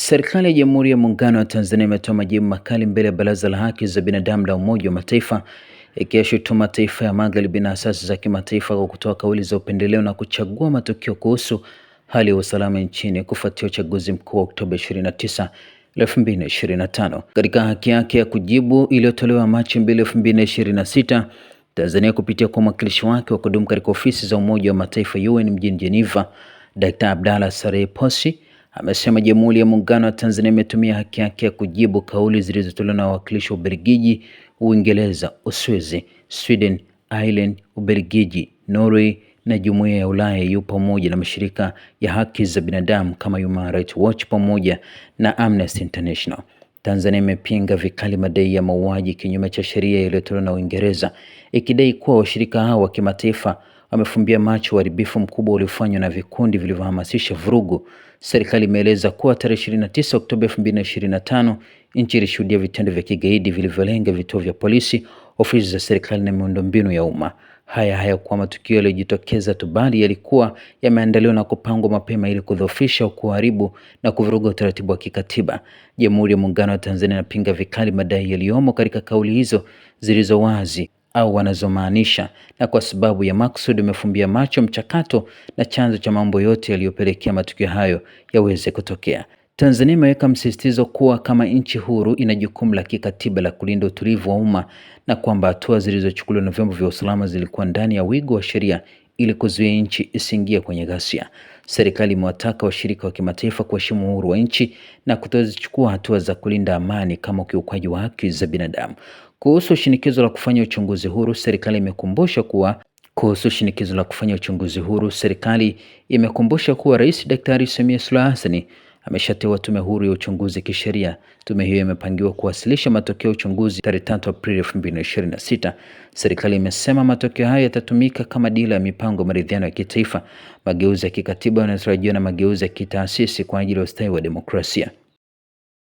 Serikali ya Jamhuri ya Muungano wa Tanzania imetoa majibu makali mbele ya Baraza la Haki za Binadamu la Umoja wa Mataifa ikiyashutumu mataifa ya Magharibi na asasi za kimataifa kwa kutoa kauli za upendeleo na kuchagua matukio kuhusu hali ya usalama nchini kufuatia uchaguzi mkuu wa Oktoba 29, 2025. Katika haki yake ya kujibu iliyotolewa Machi 2, 2026, Tanzania kupitia kwa mwakilishi wake wa kudumu katika ofisi za Umoja wa Mataifa UN mjini Geneva, Dr. Abdallah Saleh Posi amesema Jamhuri ya Muungano wa Tanzania imetumia haki yake ya kujibu kauli zilizotolewa na wawakilishi wa Ubelgiji, Uingereza, Uswizi, Sweden, Ireland, Ubelgiji, Norway na Jumuiya ya Ulaya EU pamoja na mashirika ya haki za binadamu kama Human Rights Watch pamoja na Amnesty International. Tanzania imepinga vikali madai ya mauaji kinyume cha sheria yaliyotolewa na Uingereza, ikidai kuwa washirika hao wa kimataifa wamefumbia macho uharibifu mkubwa uliofanywa na vikundi vilivyohamasisha vurugu. Serikali imeeleza kuwa tarehe 29 Oktoba 2025 nchi ilishuhudia vitendo vya kigaidi vilivyolenga vituo vya polisi, ofisi za serikali na miundombinu ya umma. Haya hayakuwa matukio yaliyojitokeza tu, bali yalikuwa yameandaliwa na kupangwa mapema ili kudhoofisha, kuharibu na kuvuruga utaratibu wa kikatiba. Jamhuri ya Muungano wa Tanzania inapinga vikali madai yaliyomo katika kauli hizo zilizo wazi au wanazomaanisha, na kwa sababu ya maksudi umefumbia macho mchakato na chanzo cha mambo yote yaliyopelekea matukio hayo yaweze kutokea. Tanzania imeweka msisitizo kuwa kama nchi huru ina jukumu la kikatiba la kulinda utulivu wa umma na kwamba hatua zilizochukuliwa na vyombo vya usalama zilikuwa ndani ya wigo wa sheria ili kuzuia nchi isiingie kwenye ghasia. Serikali imewataka washirika wa kimataifa kuheshimu uhuru wa nchi na kutozichukua hatua za kulinda amani kama ukiukwaji wa haki za binadamu. Kuhusu shinikizo la kufanya uchunguzi huru, serikali imekumbusha kuwa Rais Daktari Samia Suluhu Hassan ameshateua tume huru ya uchunguzi kisheria. Tume hiyo imepangiwa kuwasilisha matokeo ya uchunguzi tarehe 3 Aprili 2026. Serikali imesema matokeo hayo yatatumika kama dira ya mipango maridhiano ya kitaifa, mageuzi ya kikatiba yanayotarajiwa na mageuzi ya kitaasisi kwa ajili ya ustawi wa demokrasia.